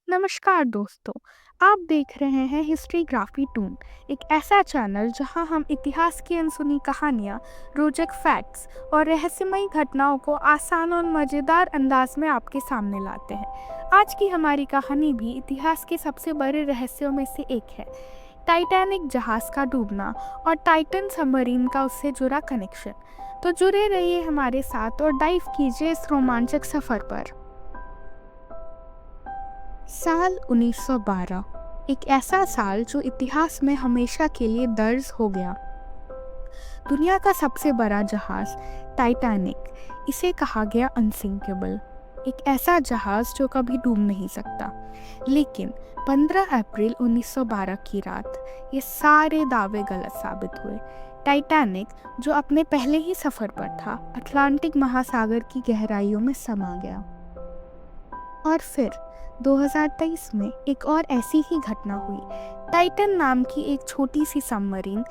नमस्कार दोस्तों। आप देख रहे हैं हिस्ट्रीग्राफी टून, एक ऐसा चैनल जहां हम इतिहास की अनसुनी कहानियां, रोचक फैक्ट्स और रहस्यमयी घटनाओं को आसान और मज़ेदार अंदाज में आपके सामने लाते हैं। आज की हमारी कहानी भी इतिहास के सबसे बड़े रहस्यों में से एक है, टाइटैनिक जहाज का डूबना और टाइटन सबमरीन का उससे जुड़ा कनेक्शन। तो जुड़े रहिए हमारे साथ और डाइव कीजिए इस रोमांचक सफ़र पर। साल 1912 एक ऐसा साल जो इतिहास में हमेशा के लिए दर्ज हो गया। दुनिया का सबसे बड़ा जहाज टाइटैनिक, इसे कहा गया अनसिंकेबल, एक ऐसा जहाज जो कभी डूब नहीं सकता। लेकिन 15 अप्रैल 1912 की रात ये सारे दावे गलत साबित हुए। टाइटैनिक, जो अपने पहले ही सफ़र पर था, अटलांटिक महासागर की गहराइयों में समा गया। और फिर 2023 में एक और ऐसी ही घटना हुई। टाइटन नाम की एक छोटी सी सबमरीन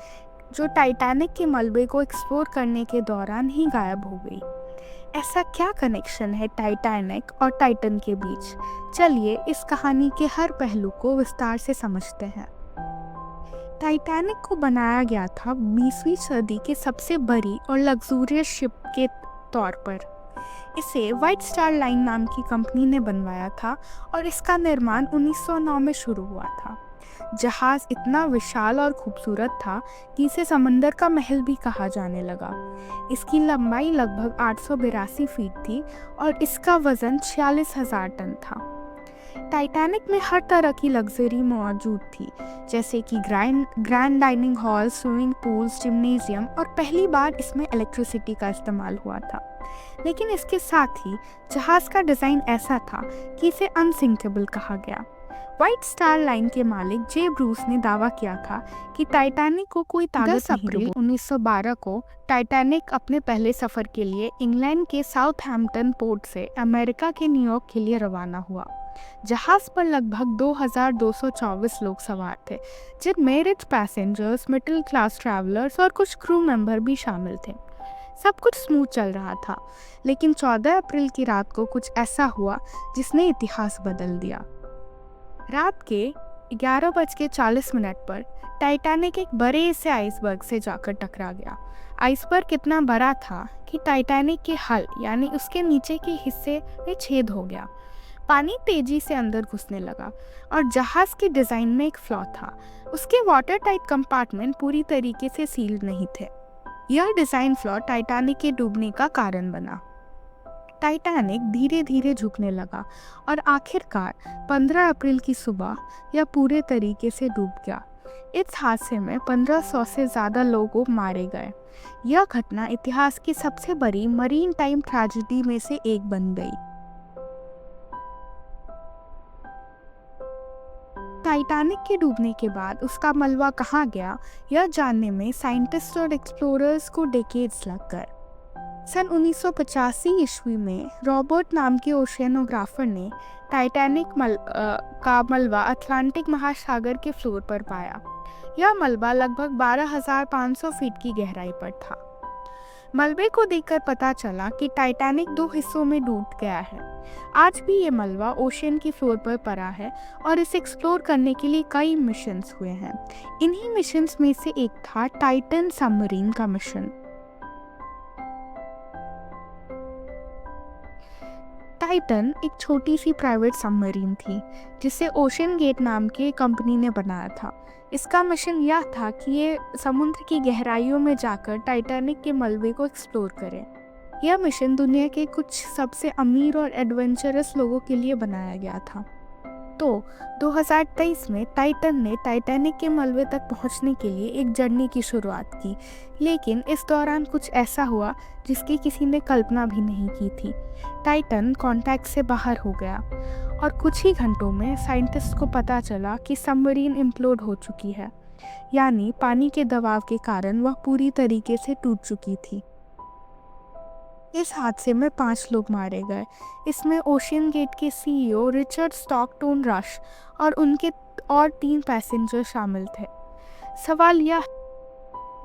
जो टाइटैनिक के मलबे को एक्सप्लोर करने के दौरान ही गायब हो गई। ऐसा क्या कनेक्शन है टाइटैनिक और टाइटन के बीच? चलिए इस कहानी के हर पहलू को विस्तार से समझते हैं। टाइटैनिक को बनाया गया था 20वीं सदी के सबसे बड़ी और लग्जूरियस शिप के तौर पर। इसे व्हाइट स्टार लाइन नाम की कंपनी ने बनवाया था और इसका निर्माण 1909 में शुरू हुआ था। जहाज इतना विशाल और खूबसूरत था कि इसे समंदर का महल भी कहा जाने लगा। इसकी लंबाई लगभग 882 फीट थी और इसका वजन 46,000 टन था। टाइटैनिक में हर तरह की लग्जरी मौजूद थी, जैसे कि grand dining hall, swimming pools, gymnasium, और पहली बार इसमें इलेक्ट्रिसिटी का इस्तेमाल हुआ था। लेकिन इसके साथ ही जहाज का डिज़ाइन ऐसा था कि इसे अनसिंकेबल कहा गया। व्हाइट स्टार लाइन के मालिक जे ब्रूस ने दावा किया था कि टाइटैनिक को कोई ताकत 10 अप्रैल 1912 को टाइटैनिक अपने पहले सफ़र के लिए इंग्लैंड के साउथहैम्पटन पोर्ट से अमेरिका के न्यूयॉर्क के लिए रवाना हुआ। जहाज पर लगभग 2,224 लोग सवार थे, जिनमें rich passengers, middle class travellers और कुछ क्रू मेंबर भी शामिल थे। सब कुछ स्मूथ चल रहा था, लेकिन 14 अप्रैल की रात को कुछ ऐसा हुआ जिसने इतिहास बदल दिया। रात के 11:40 पर टाइटैनिक एक बड़े से आइसबर्ग से जाकर टकरा गया। आइसबर्ग इतना बड़ा था कि टाइटैनिक के हल यानी उसके नीचे के हिस्से में छेद हो गया। पानी तेजी से अंदर घुसने लगा और जहाज के डिज़ाइन में एक फ्लॉ था। उसके वाटर टाइट कंपार्टमेंट पूरी तरीके से सील्ड नहीं थे। यह डिज़ाइन फ्लॉ टाइटैनिक के डूबने का कारण बना। टाइटैनिक धीरे धीरे झुकने लगा और आखिरकार 15 अप्रैल की सुबह यह पूरे तरीके से डूब गया। इस हादसे में 1500 से ज़्यादा लोग मारे गए। यह घटना इतिहास की सबसे बड़ी मरीन टाइम ट्रेजेडी में से एक बन गई। टाइटैनिक के डूबने के बाद उसका मलबा कहाँ गया, यह जानने में साइंटिस्ट और एक्सप्लोरर्स को डेकेड्स लग गए। सन 1985 ईस्वी में रॉबर्ट नाम के ओशियनोग्राफर ने टाइटैनिक का मलबा अटलांटिक महासागर के फ्लोर पर पाया। यह मलबा लगभग 12,500 फीट की गहराई पर था। मलबे को देखकर पता चला कि टाइटैनिक 2 हिस्सों में टूट गया है। आज भी ये मलबा ओशियन की फ्लोर पर पड़ा है और इसे एक्सप्लोर करने के लिए कई मिशंस हुए हैं। इन्हीं मिशंस में से एक था टाइटन सबमरीन का मिशन। टाइटन एक छोटी सी प्राइवेट सबमरीन थी जिसे ओशन गेट नाम की कंपनी ने बनाया था। इसका मिशन यह था कि ये समुद्र की गहराइयों में जाकर टाइटैनिक के मलबे को एक्सप्लोर करे। यह मिशन दुनिया के कुछ सबसे अमीर और एडवेंचरस लोगों के लिए बनाया गया था। तो 2023 में टाइटन ने टाइटैनिक के मलबे तक पहुंचने के लिए एक जर्नी की शुरुआत की, लेकिन इस दौरान कुछ ऐसा हुआ जिसकी किसी ने कल्पना भी नहीं की थी। टाइटन कांटेक्ट से बाहर हो गया और कुछ ही घंटों में साइंटिस्ट को पता चला कि सबमरीन इम्प्लोड हो चुकी है, यानी पानी के दबाव के कारण वह पूरी तरीके से टूट चुकी थी। इस हादसे में 5 लोग मारे गए। इसमें ओशियन गेट के सीईओ रिचर्ड स्टॉकटोन रश और उनके और 3 पैसेंजर शामिल थे। सवाल यह,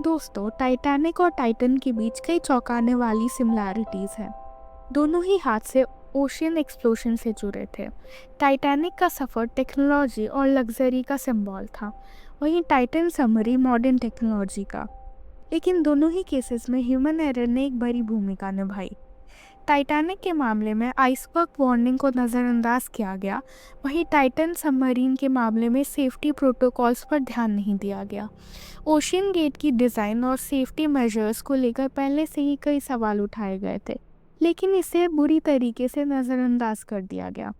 दोस्तों, टाइटैनिक और टाइटन के बीच कई चौंकाने वाली सिमिलैरिटीज़ हैं। दोनों ही हादसे ओशियन एक्सप्लोजन से जुड़े थे। टाइटैनिक का सफ़र टेक्नोलॉजी और लग्जरी का सिंबल था, वहीं टाइटन सबमरीन मॉडर्न टेक्नोलॉजी का। लेकिन दोनों ही केसेस में ह्यूमन एरर ने एक बड़ी भूमिका निभाई। टाइटैनिक के मामले में आइसबर्ग वार्निंग को नज़रअंदाज किया गया, वहीं टाइटन सबमरीन के मामले में सेफ्टी प्रोटोकॉल्स पर ध्यान नहीं दिया गया। ओशियन गेट की डिज़ाइन और सेफ्टी मेजर्स को लेकर पहले से ही कई सवाल उठाए गए थे, लेकिन इसे बुरी तरीके से नज़रअंदाज कर दिया गया।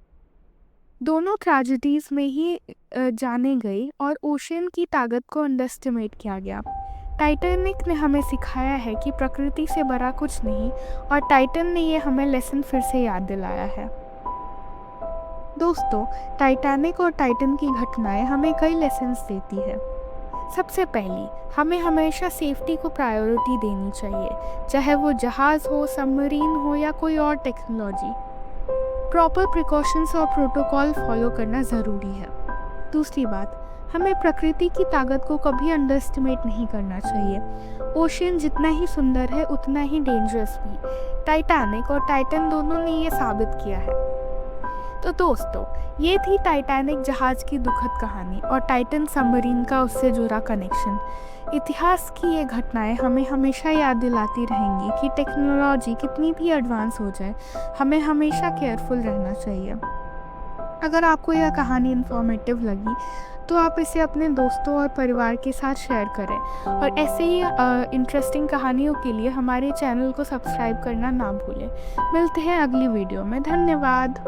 दोनों ट्रेजेडीज़ में ही जाने गई और ओशियन की ताकत को अंडरएस्टिमेट किया गया। टाइटैनिक ने हमें सिखाया है कि प्रकृति से बड़ा कुछ नहीं, और टाइटन ने ये हमें लेसन फिर से याद दिलाया है। दोस्तों, टाइटैनिक और टाइटन की घटनाएं हमें कई लेसन्स देती है। सबसे पहली, हमें हमेशा सेफ्टी को प्रायोरिटी देनी चाहिए, चाहे वो जहाज़ हो, सबमरीन हो या कोई और टेक्नोलॉजी। प्रॉपर प्रिकॉशंस और प्रोटोकॉल फॉलो करना ज़रूरी है। दूसरी बात, हमें प्रकृति की ताकत को कभी अंडरएस्टिमेट नहीं करना चाहिए। ओशियन जितना ही सुंदर है उतना ही डेंजरस भी। टाइटैनिक और टाइटन दोनों ने ये साबित किया है। तो दोस्तों, ये थी टाइटैनिक जहाज़ की दुखद कहानी और टाइटन सबमरीन का उससे जुड़ा कनेक्शन। इतिहास की ये घटनाएं हमें हमेशा याद दिलाती रहेंगी कि टेक्नोलॉजी कितनी भी एडवांस हो जाए, हमें हमेशा केयरफुल रहना चाहिए। अगर आपको यह कहानी इन्फॉर्मेटिव लगी तो आप इसे अपने दोस्तों और परिवार के साथ शेयर करें, और ऐसे ही इंटरेस्टिंग कहानियों के लिए हमारे चैनल को सब्सक्राइब करना ना भूलें। मिलते हैं अगली वीडियो में। धन्यवाद।